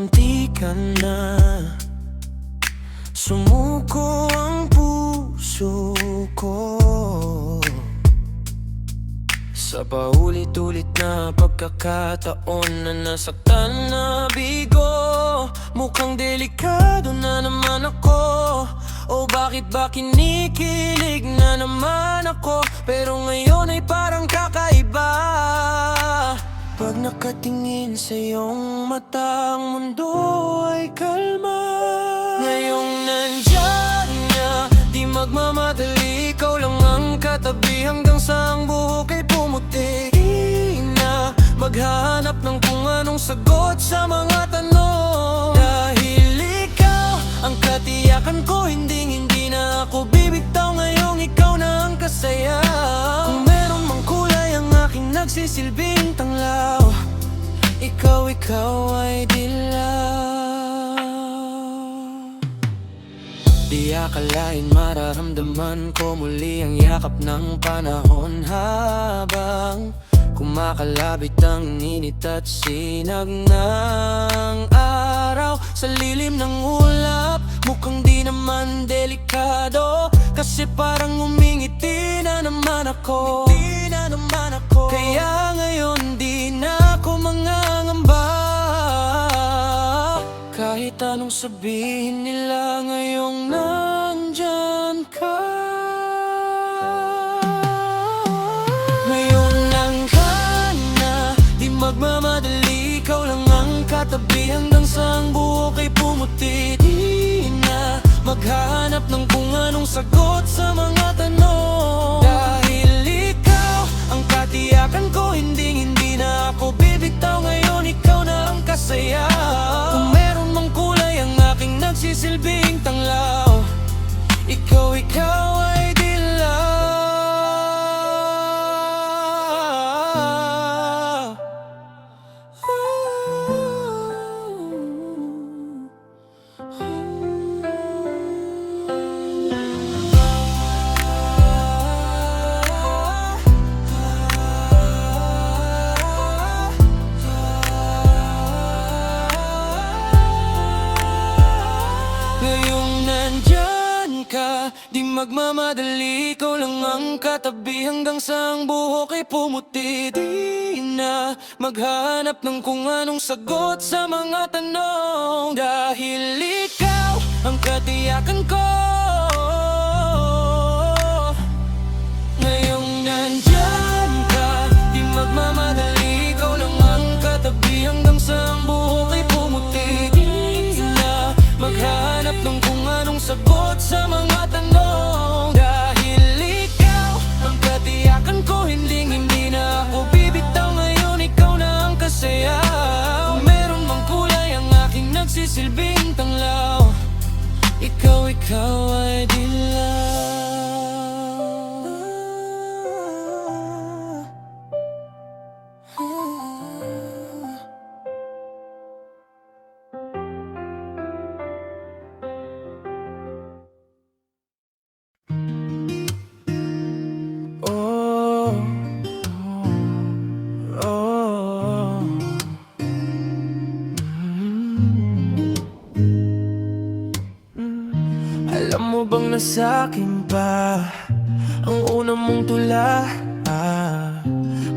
munti ka na. Sumuko ang puso ko sa paulit-ulit na pagkakataon na nasaktan na bigo. Mukhang delikado na naman ako. O bakit ba kinikilig na naman ako? Pero ngayon ay parang kakaiba. Pag nakatingin sa iyong mata, ang mundo ay kalma. Ngayong nandyan na, di magmamadali. Ikaw lang ang katabi hanggang sa ang buhok ay pumuti. Di na maghanap ng kung anong sagot sa mga tanong. Dahil ikaw ang katiyakan ko, hindi na ako bibitaw. Ngayong ikaw na ang kasaya. Kung meron mang kulay ang aking nagsisilbing tanglaw, ikaw ay dilaw. Di akalain mararamdaman ko muli ang yakap ng panahon habang kumakalabit ang init at sinag ng araw. Sa lilim ng ulap, mukhang di naman delikado, kasi parang umingiti na naman ako. Kaya ngayon di na ako mangangamba. Kahit anong sabihin nila, ngayong nandyan ka. Ngayon nandyan na, di magmamadali. Ikaw lang ang katabi hanggang sa ang buhok ay pumuti. Di na maghanap ng kung anong sagot sa mga tanong. Dahil ikaw ang katiyakan ko, hindi na ako bibitaw. Ngayon ikaw na ang kasaya. Kung meron mang kulay ang aking nagsisilbing tanglaw, ikaw ay dilaw. Ngayong nandyan ka, di magmamadali. Ikaw lang ang katabi hanggang sa ang buhok ay pumuti. Di na maghanap ng kung anong sagot sa mga tanong. Dahil ikaw ang katiyakan ko. Ngayong nandyan ka, di magmamadali. Ikaw lang ang katabi hanggang sa ang buhok ay pumuti. Di na maghanap ng kung anong sagot sa mga tanong. Dahil ikaw ang katiyakan ko, hindi na ako bibitaw. Ngayon ikaw na ang kasaya. Kung meron mang kulay ang aking nagsisilbing tanglaw, ikaw ay dilaw. Alam mo bang nasa'kin pa ang una mong tula?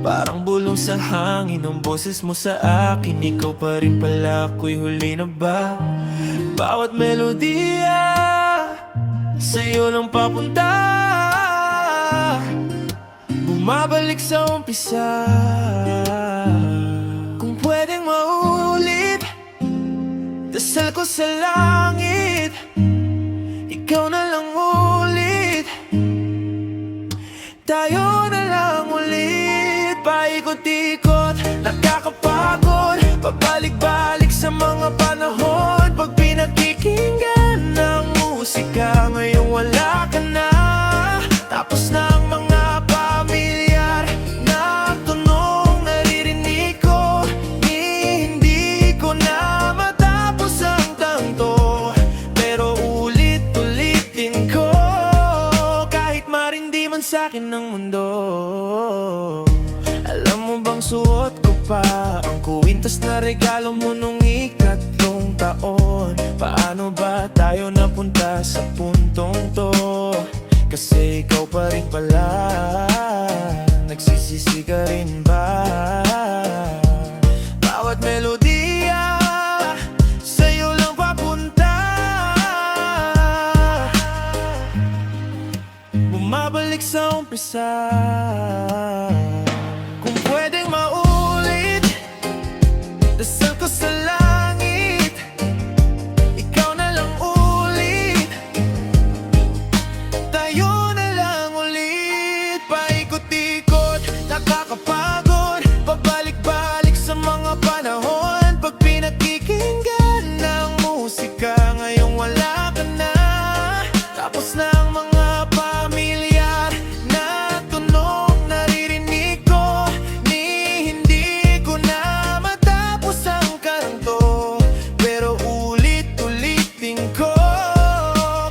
Parang bulong sa hangin ang boses mo sa akin. Ikaw pa rin pala, ako'y huli na ba? Bawat melodiya sa'yo lang papunta, bumabalik sa umpisa. Kung pwedeng maulit, dasal ko sa langit, ikaw na lang ulit. Tayo na lang ulit, paikot-ikot, nakakapagod, pabalik-balik sa mga panahon. Pag pinakikinggan ng musika, ngayon wala ka na. Tapos na ang mga pamilyar na tunog naririnig ko. Hindi ko na matapos ang tanto, pero ulit-ulitin ko. Kahit marindi man sa'kin ng mundo. Alam mo bang suot ko pa ang kwintas na regalo mo nung ikatlong ka sa puntong to, kasi ikaw pa rin pala. Nagsisisi ka rin ba? Bawat melodiya sa'yo lang papunta. Bumabalik sa umpisa. Kung pwedeng maulit, dasal ko sa langit, ikaw na lang ulit. Tayo na lang ulit, paikot-ikot, nakakapagod, pabalik-balik sa mga panahon. Pag pinakikinggan ng musika, ngayong wala ka na. Tapos na ang mga pamilyar na tunog naririnig ko, ni hindi ko na matapos ang kanto. Pero ulit-ulitin ko,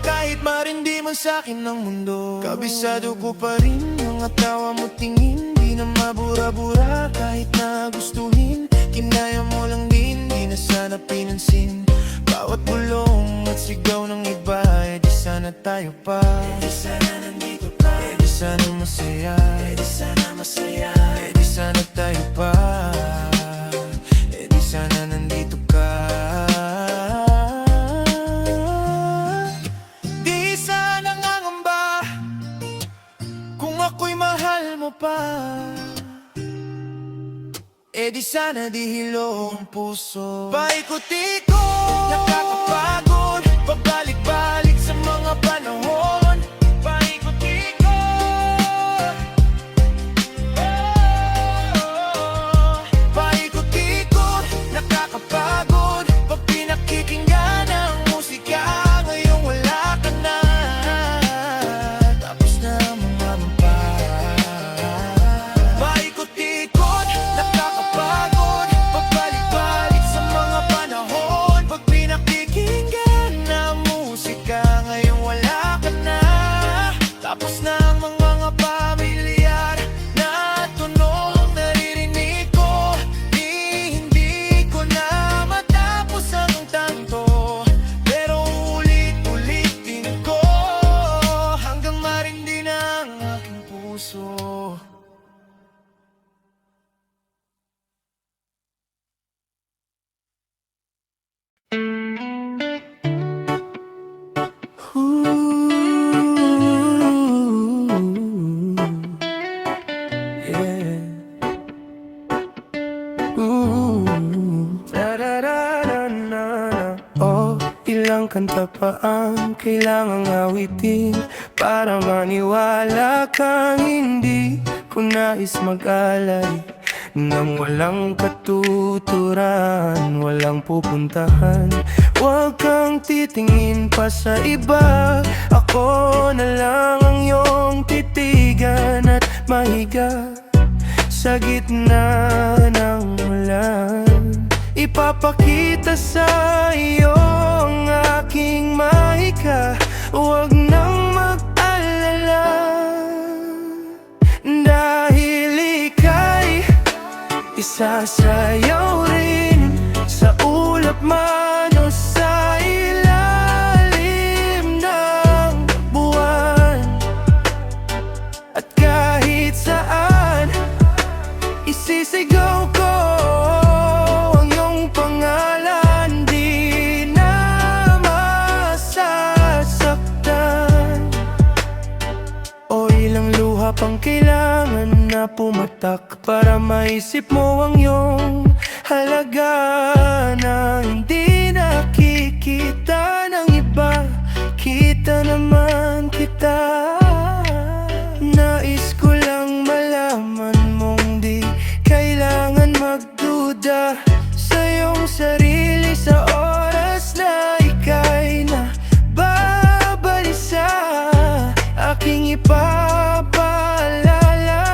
kahit marindi man sa'kin ang mundo. Kabisado ko pa rin mga tawa mo tingin, di na mabura-bura kahit na gustuhin. Kinaya mo lang din, di na sana pinansin. Bawat bulong at sigaw ng iba, di sana tayo pa. Di sana nandito pa. Di sana masaya. Di sana masaya. Di sana tayo pa. Di sana nandito ka. Di sana ngangamba kung ako'y mahal mo pa. Di sana di hilo ang puso. Paikot-ikot, nakakapagod, pabalik-balik sa mga panahon. Paikot-ikot, paikot-ikot, nakakapagod, pag pinakikinggan ang musika, ngayong wala ka na. Tapos na ang mga mapa. Paikot-ikot, nakakapagod, pagbalik-balik sa mga panahon. Pag pinakikinggan ang musika, ngayong wala ka na. Tapos na ang mga pamilyar na tunog naririnig ko, di hindi ko na matapos ang tanto. Pero ulit-ulitin ko, hanggang marindi na ang aking puso. Oh, ilang kanta pa ang kailangang awitin para maniwala kang hindi ko nais mag-alay. Nang walang katuturan, walang pupuntahan. Huwag kang titingin pa sa iba, ako na lang ang iyong titigan at mahiga sa gitna ng ulan. Ipapakita sa iyo ang aking mahika, huwag nang mag-alala. Dahil ika'y isasayaw rin sa ulap man o sa ilalim ng buwan. At kahit saan, isisigaw ko ang iyong pangalan, di na masasaktan. O ilang luha pang kailangan na pumatak para maisip mo ang iyong halaga na hindi nakikita ng iba. Kita naman kita. Nais ko lang malaman mong di kailangan magduda sa iyong sarili sa oras na ika'y nababalisa. Aking ipapaalala,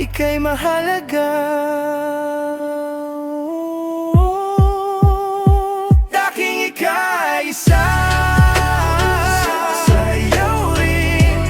ika'y mahalaga. Aking ika'y isa sayaw rin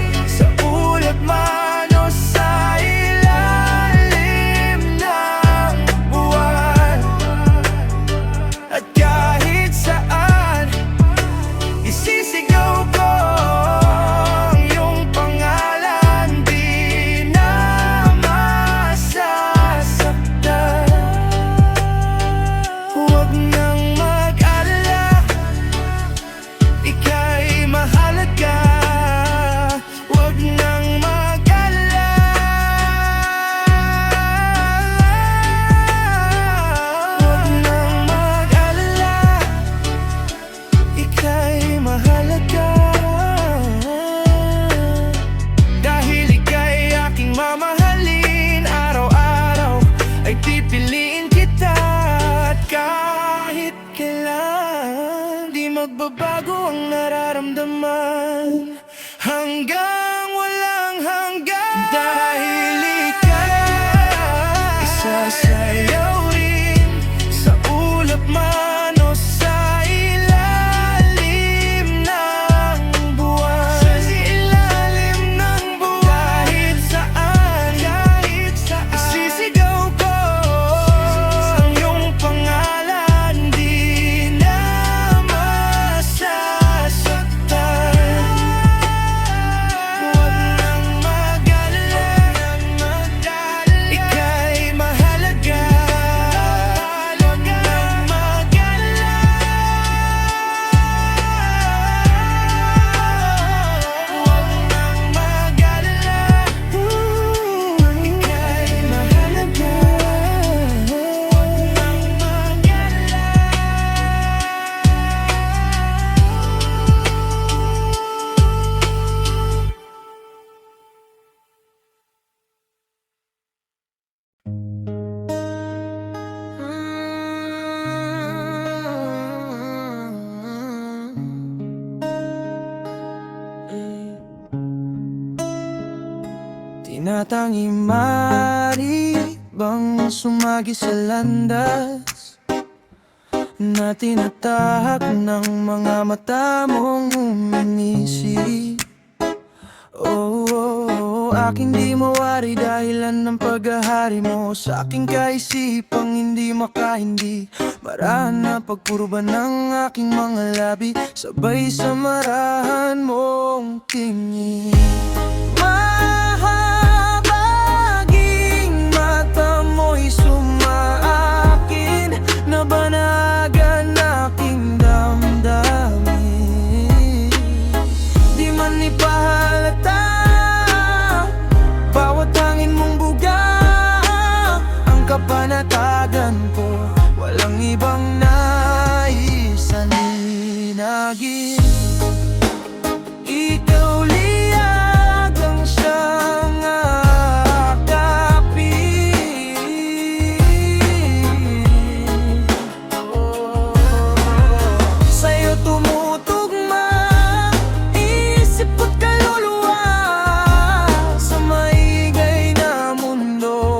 magbabago ang nararamdaman hanggang walang hanggan. Dahil ikaw, isasayaw rin sa ulap man o sa ilalim ng buwan. Sa ilalim ng buwan, kahit saan, isisigaw ko ang iyong pangalan. Di na masasaktan. Huwag nang mag-alala, ika'y mahalaga. Huwag nang mag-alala, huwag nang mag-alala, ika'y mahalaga. Huwag nang tinatangi mari bang sumagi sa landas na tinatahak ng mga mata mong uminisi. Oh, aking di mawari dahilan ng paghahari mo sa aking kaisipang hindi makahindi. Marahan na pagkurba ng aking mga labi sabay sa marahan mong tingin. Mahabaging mata mo'y sumaakin, nabanagan aking damdamin. Di man ipahalata bawat hangin mong buga ang kapanatagan ko. Walang ibang naisaninagin. Ikaw liyag ang siyang akapin. Sa'yo tumutugma isip ko't kaluluwa sa maingay na mundo.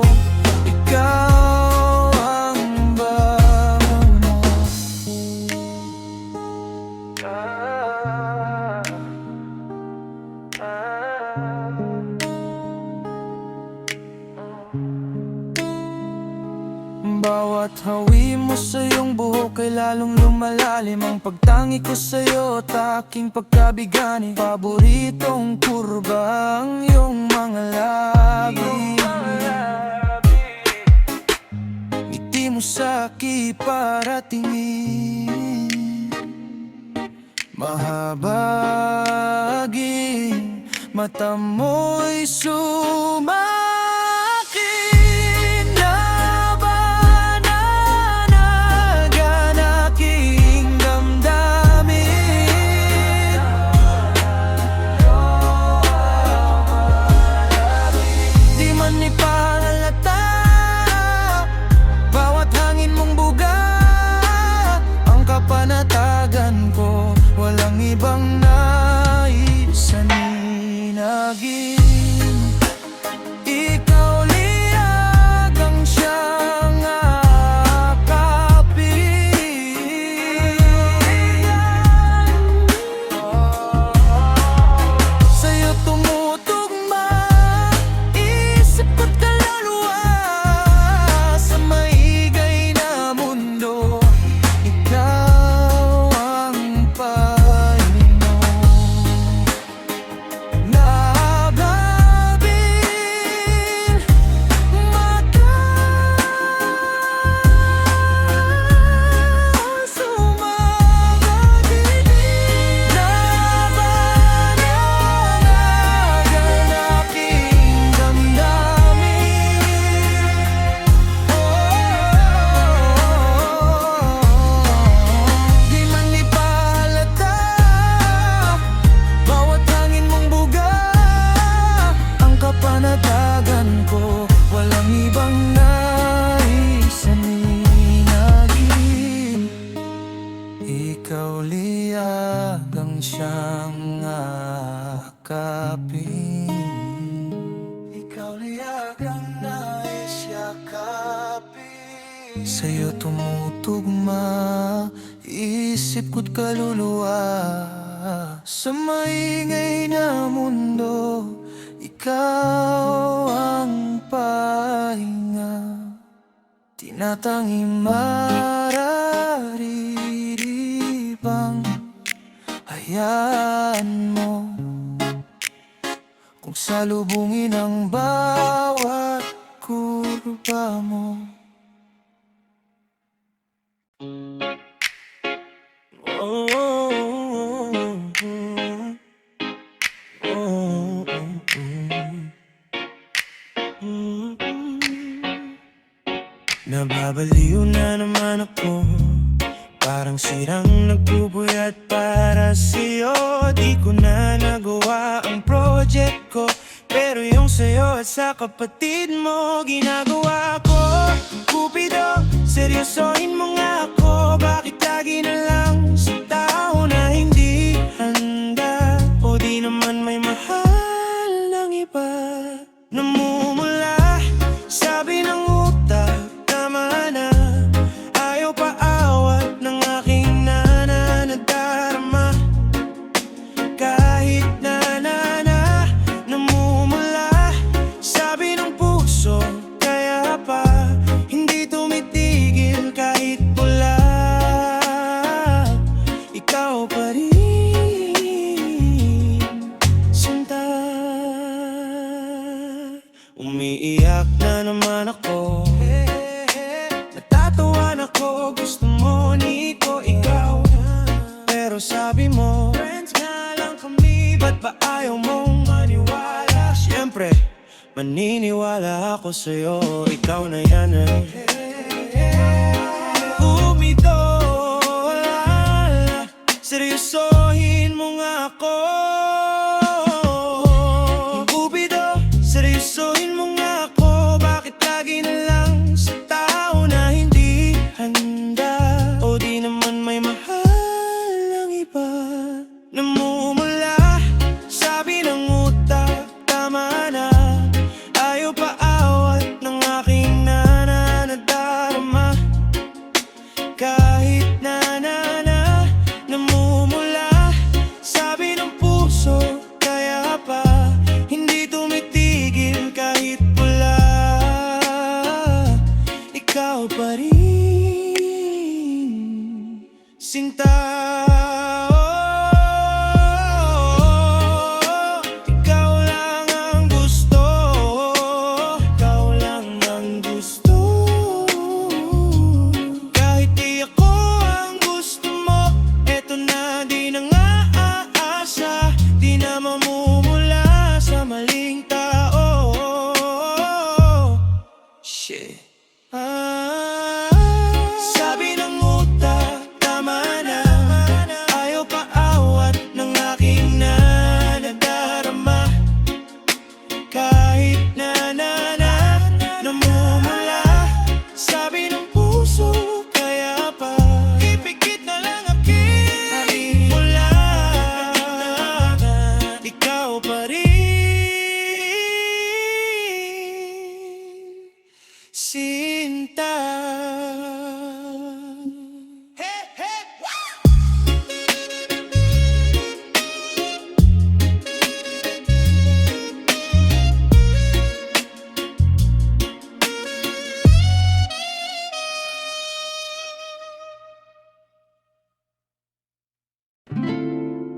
Ikaw ang bago mo. Bawat hawi mo sa iyong buhok ay lalong lumalalim ang pagtangi ko sa'yo at aking pagkabigani. Paboritong kurba ang iyong mga labi. Ngiti mo sa akin paratingin. Mahabaging mata mo'y sumakin. Nabananagan aking damdamin. Di man ipahalata bawat hangin mong buga ang kapanatagan ko. Walang ibang naisaninagin. Ikaw liyag ang siyang akapin. Sa'yo tumutugma isip ko't kaluluwa sa maingay na mundo. Ikaw ang Panginoon. Nahabaging ikaw liyagang siyang akapin. Ikaw liyagang nais yakapin. Sa'yo tumutugma isip ko't kaluluwa. Sa maingay na mundo, ikaw ang pahinga. Tinatangi marariribang, hayaan mo kung salubungin ang bawat kurba mo. Nababaliw na naman ako, parang sirang nagbubuyat para sa'yo. Di ko na nagawa ang project ko, pero yung sa'yo at sa kapatid mo ginagawa ko. Cupido, seryosohin mo nga ako. Bakit lagi na lang sa tao na hindi handa? O di naman may mahal ng iba? Namumula, sabi ng utak, tama na. Ayaw paawat ng aking nananadarama. Kahit na namumula, sabi ng puso, kaya pa hindi tumitigil kahit pula. Ikaw pa rin, sinta. Umiiyak na naman ako, natatawa ako, gusto mo niko ikaw. Pero sabi mo, friends nga lang kami, ba't ba ayaw mong maniwala? Siyempre, maniniwala ako sa'yo, ikaw na yan eh. Umidol, seryosohin mo nga ako. Cupido, seryosohin mo nga ako. Bakit lagi na lang sa tao na hindi handa? O di naman may mahal ang iba? Namumula, sabi ng utak, tama na. Ayaw paawat ng aking nananadarama. Kahit na namumula, sabi ng puso, kaya pa hindi tumitigil kahit pula. Ikaw pa rin, sinta. Ikaw lang ang gusto, ikaw lang ang gusto. Kahit di ako ang gusto mo, eto na di na nga aasa. Di na mamumula sa maling tao. Shit. Sabi ng utak, tama na. Ayaw paawat ng aking nananadarama. Kahit na namumula, sabi ng puso, kaya pa ipikit na lang aking mula. Ikaw pa rin, sinta. Hey, hey,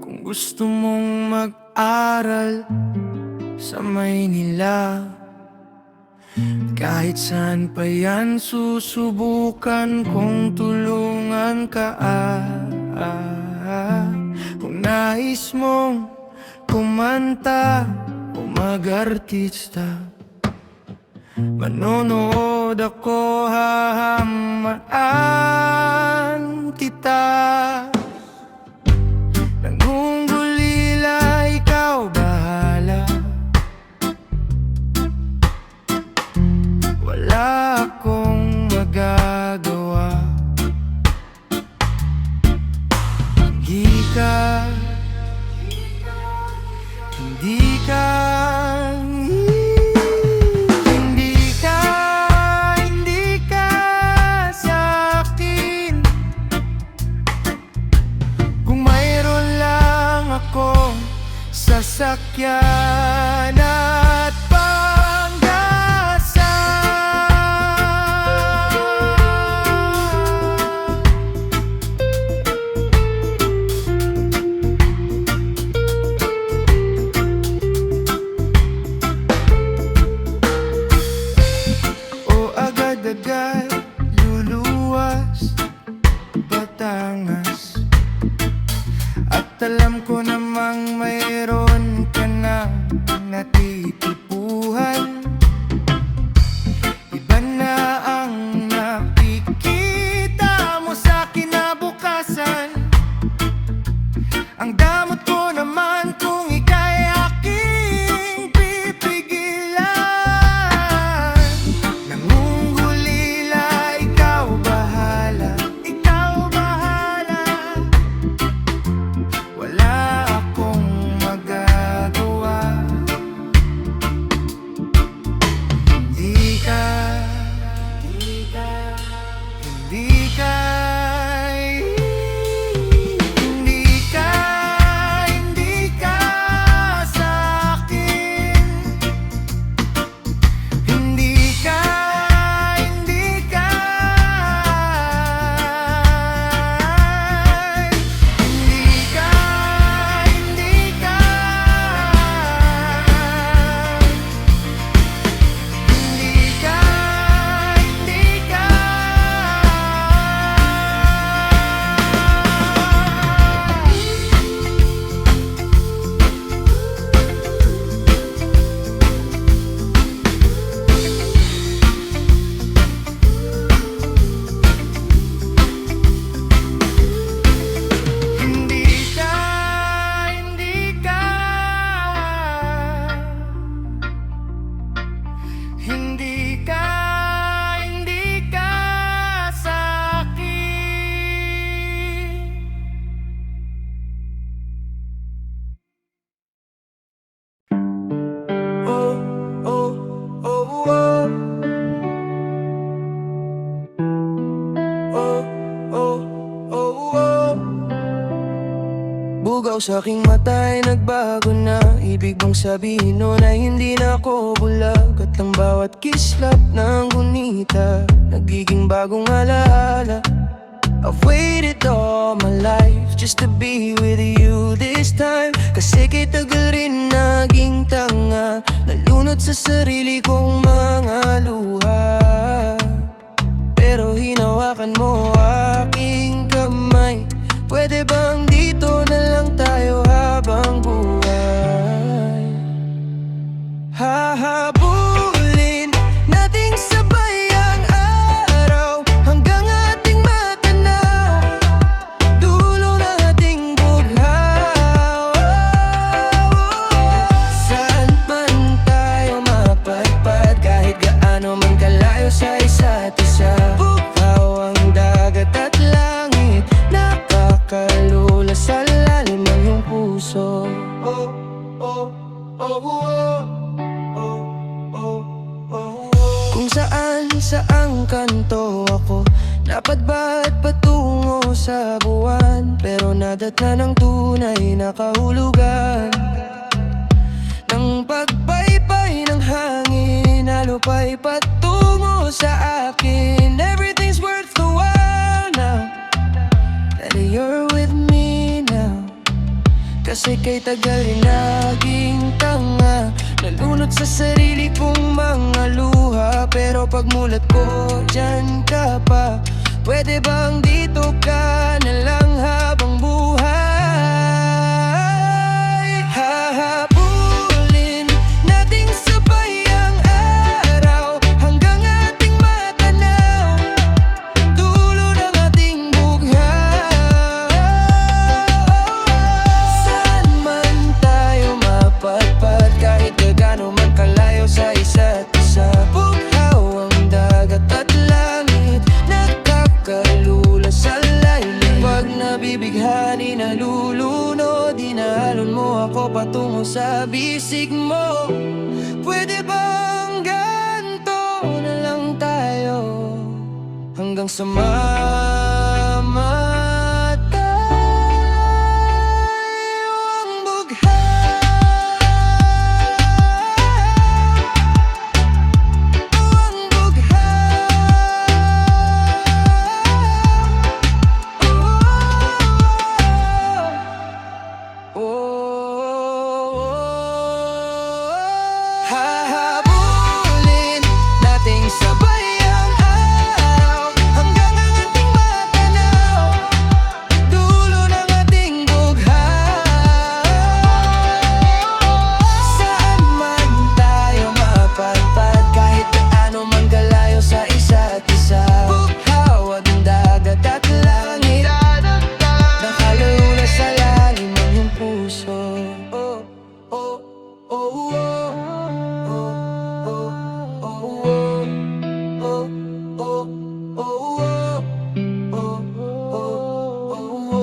kung gusto mong mag-aral sa Maynila, kahit saan pa yan, susubukan kong tulungan ka. Kung nais mong kumanta o mag-artista, manonood ako, hahamaan kita. Nangungulila, ikaw bahala. Wala akong magagawa. ka, hindi ka, hindi ka, hindi ka sa'kin. Kung mayroon lang akong sasakyan at panggasan, o agad-agad luluwas Batangas. At alam ko namang mayroon ka nang natitipuhan. Iba na ang nakikita mo sa kinabukasan. Ang damot ko naman kung ika'y aking pipigilan. Nangungulila, ikaw bahala, ikaw bahala. Wala akong magagawa. Hindi ka, hindi ka, hindi ka, hindi ka, hindi ka sa'kin. Hindi ka, hindi ka, hindi ka, hindi ka, hindi ka, hindi ka. Hindi ka, hindi ka, hindi ka, hindi ka sa'kin. Oh, oh, oh, oh. Oh, oh, oh, oh. Bugaw sa aking mata ay nagbago na. Ibig bang sabihin nun ay hindi na ako bulag? At ang bawat kislap ng gunita nagiging bagong alaala. I've waited all my life just to be with you this time. Kasi kay tagal rin naging tanga, nalunod sa sarili kong mga luha. Pero hinawakan mo aking kamay. Pwede bang dito na lang tayo habang buhay? Hahabulin nating sabay ang araw hanggang ating matanaw dulo ng ating bughaw. Saan man tayo mapadpad, kahit gaano man kalayo sa isa't isa. Bughaw ang dagat at langit, nakakalula sa lalim ng iyong puso. Oh, oh, oh, oh. Kung saan kanto ako napadbad patungo sa buwan, pero nadatna ng tunay na kahulugan ng pagpaypay ng hangin, alupay patungo sa akin. Everything's worth the while now that you're with me now. Kasi kay tagal rin naging tanga, nalunod sa sarili kong mga luha. Pero pagmulat ko, dyan ka pa. Pwede bang dito ka na lang habang buhay? Hahabulin nating sabay ang araw hanggang ating matanaw dulo ng ating bughaw. Saan man tayo mapadpad, kahit gaano man kalayo sa isa't isa. Bughaw ang dagat at langit, nakakalula sa lalim. Pag nabibigyan di nalulunod, dinaalon mo ako patungo sa bisig mo. Pwede bang ganito na lang tayo hanggang sa mamatay ang buhay? Ang hahabulin nating sabay ang araw hanggang ang ating matanaw, dulo ng ating buhay. Saan man tayo mapadpad, kahit gaano man kalayo sa isa't isa, bughawad ng dagat at langit, nakalula sa lalim ng iyong puso.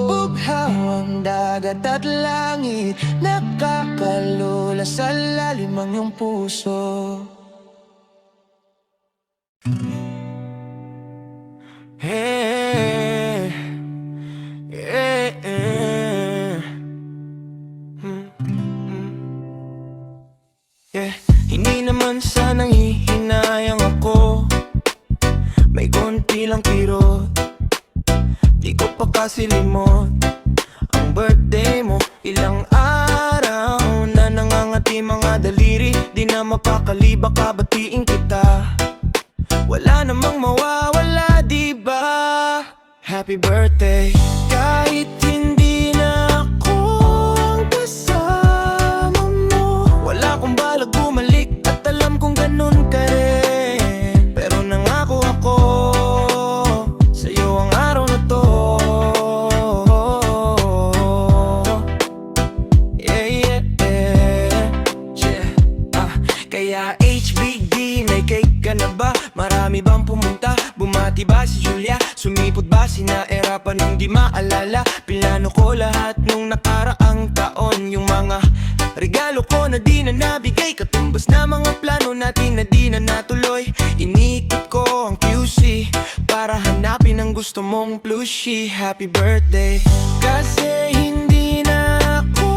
Bughawang dagat at langit, nakakalula sa lalim ng iyong puso. Hey, yeah, yeah. Hindi naman sanang hihinayang ako, may konti lang kirot, di ko pa kasi limot ang birthday mo. Ilang araw na nangangati mga daliri, di na mapakali, baka batiin kita. Wala namang mawawala, diba? Happy birthday. Kahit hindi na ako ang kasama mo, wala akong balak bumalik at alam kong ganun ka rin. Pero nangako ako sa'yo ang araw na to. Yeah, yeah, yeah. Kaya HBD, may cake ka na ba? Marami bang pumunta? Bumati ba si Julia? Sumipot ba si Naera pa nung di maalala? Plano ko lahat nung nakaraang taon, yung mga regalo ko na di na nabigay, katumbas na mga plano natin na di na natuloy. Inikot ko ang QC para hanapin ang gusto mong plushie. Happy birthday. Kasi hindi na ako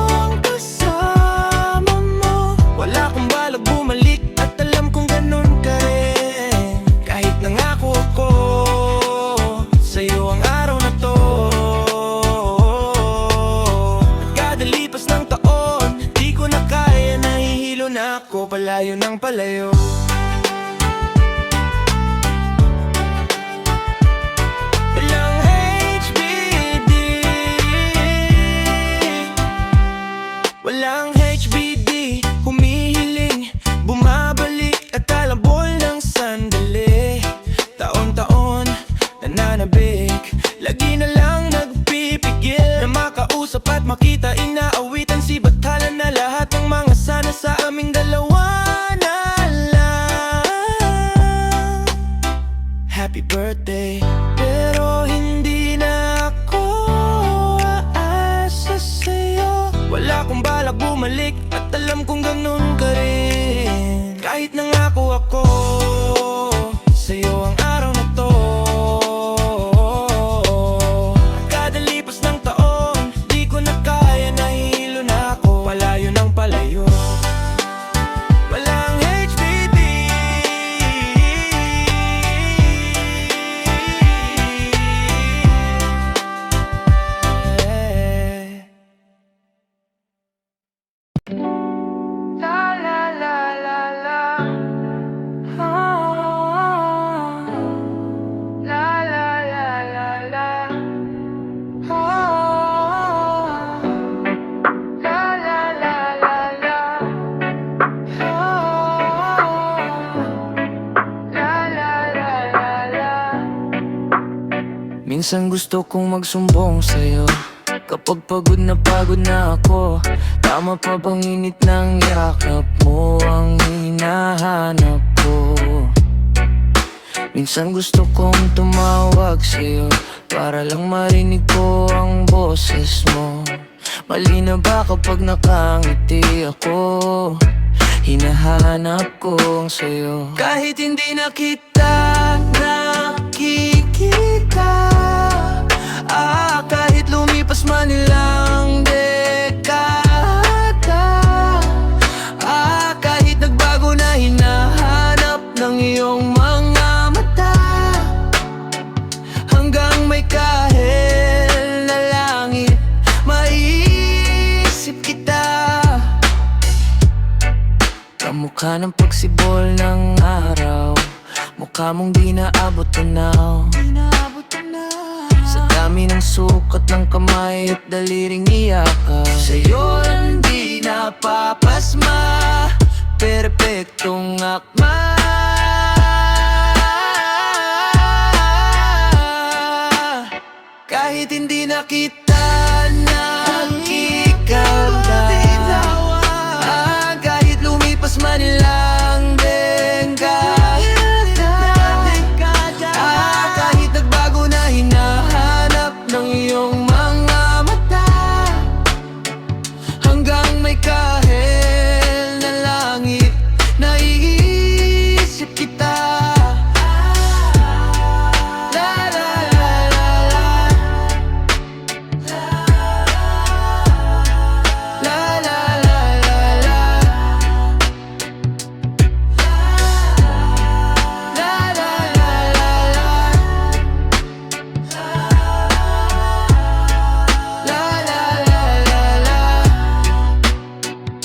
ang kasama mo, wala akong balak bumalik at alam kong ganun ka rin. Kahit nangako ako sa'yo ang araw na to, at kada lipas ng taon, di ko na kaya, nahihilo na ako, palayo ng palayo. Walang HBD, walang HBD, humihiling, bumabalik at talabol ng sandali. Taon-taon nananabik, lagi na lang nagpipigil na makausap at makita, inaawitan si batalan na lahat ng mga sana sa aming dalawa na lang. Happy birthday. Pero hindi na ako aasa sa'yo, wala akong balak bumalik at alam kong ganun ka rin. Kahit nangako ako sa'yo ang araw na to, at kada lipas ng taon, di ko na kaya, nahihilo na ako, palayo ng palayo. Walang HBD, la la la la la, la la la la la, la la la la la, la la la la la. Minsan gusto kong magsumbong sa'yo, kapag pagod na ako. Tama pa bang init ng yakap mo ang hinahanap ko? Minsan gusto kong tumawag sa'yo para lang marinig ko ang boses mo. Mali na ba kapag nakangiti ako? Hinahanap ko ang sayo. Kahit hindi na kita nakikita, kahit lumipas man ilang dekada, kahit nagbago na hinahanap ng iyong mga mata, hanggang may kahel na langit maisip kita. Kamukha ng pagsibol ng araw, mukha mong di naabot tanaw. Sa dami ng sukat ng kamay at daliring iyakap, sa'yo hindi napapasma, perpektong akma. Kahit hindi na kita nakikita, kahit lumipas man ilang dekada, kahit nagbago na hinahanap ng iyong mga mata, hanggang may kahel na langit naiisip kita.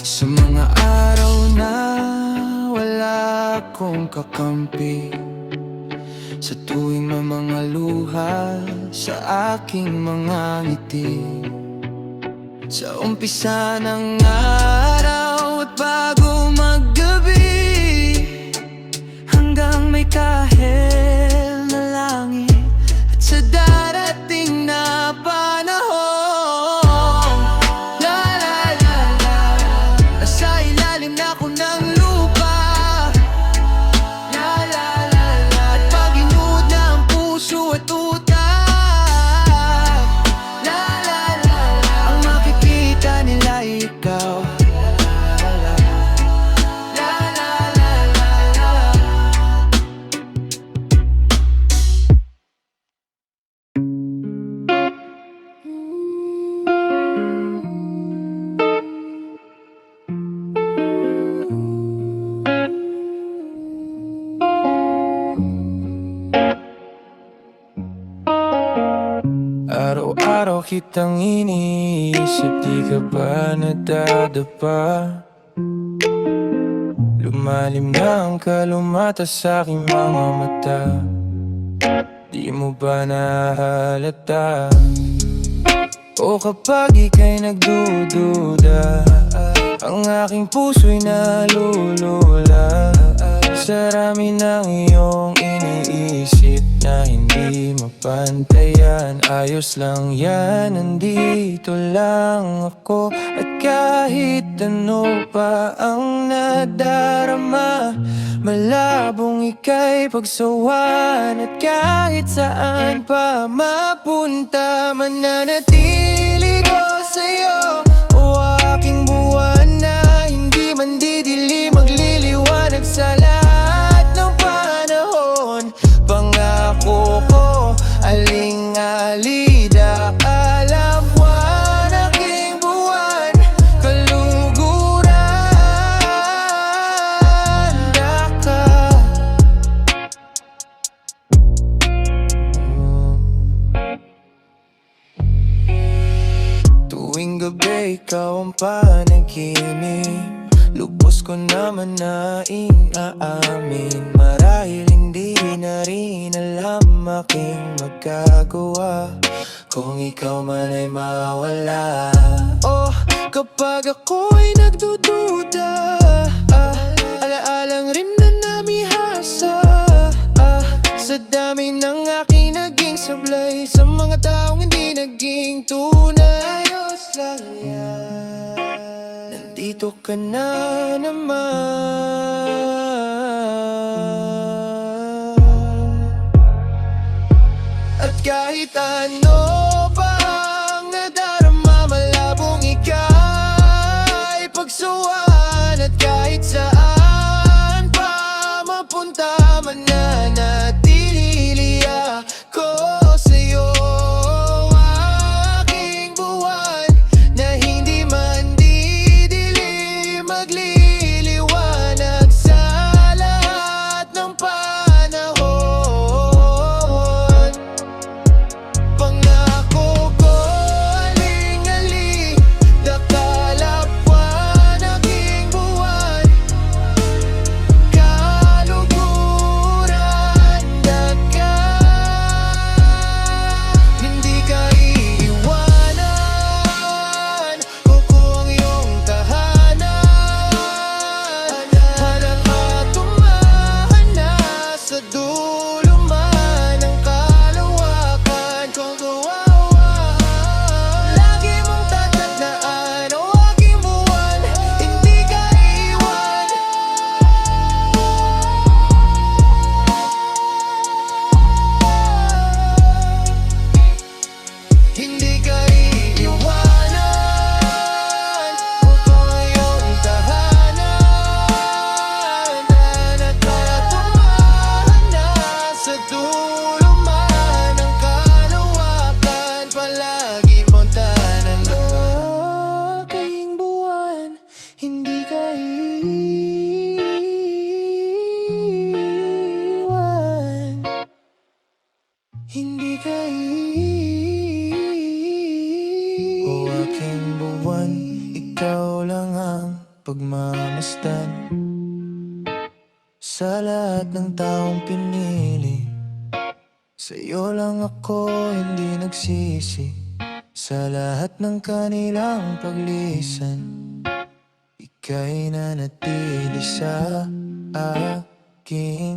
Sa mga araw na wala akong kakampi, sa tuwing may mga luha sa aking mga ngiti, sa umpisa ng araw at bago maggabi, hanggang may kahel na langit, at sa darating na panahon, nasa ilalim na ako ng lupa, at pag-inuod na ang puso at utak, ang makikita nila ikaw. Araw-araw kitang iniisip, di ka ba nadadapa? Lumalim na ang kalumata sa aking mga mata, di mo ba nahalata? O kapag ika'y nagdududa, ang aking puso'y nalulula sa rami ng iyong iniisip na hindi mapantayan. Ayos lang yan, nandito lang ako, at kahit ano pa ang nadarama, malabong ika'y pagsawan. At kahit saan pa mapunta, mananatili ko sa'yo, o aking buwan na hindi man didili, magliliwanag sa lahat ng panahon. Pangako ko, aling-alida, alam buwan, aking buwan, kaluguran, daka. Tuwing gabi, ikaw ang panaginip, lubos ko naman na inaamin. Marahil hindi na rin alam aking magagawa kung ikaw man ay mawala. Oh, kapag ako'y nagdududa, alaalang rin na namihasa, sa dami ng aking naging sablay, sa mga taong hindi naging tunay. Ayos lang yan, nandito ka na naman. Kahit ano pang nadarama, malabong ika'y pagsuwan. At kahit saan pa mapunta, mananatili ako sa'yo. Aking buwan na hindi man didilim, magliliwanag sa lahat ng panahon. Pangako ko, aling-aling, nakalapwan aking buwan. Kaluguran na ka, hindi ka iiwanan. Ako ang iyong tahanan. Hanap at tumahan na sa dulo man ng kalawakan. Kung kawawa, lagi mong tatandaan, o aking buwan, hindi ka iiwan. Hindi ka iiwanan. Ako ang iyong tahanan. Hanap at tumahan na sa dulo man ng kalawakan. Palagi mong tahanan. Aking buwan, hindi ka iiwan. Hindi ka iiwan. O aking buwan, ikaw lang ang pagmamasdan sa lahat ng taong pinili. Sa'yo lang ako hindi nagsisi, sa lahat ng kanilang paglisan. Ika'y nanatili sa aking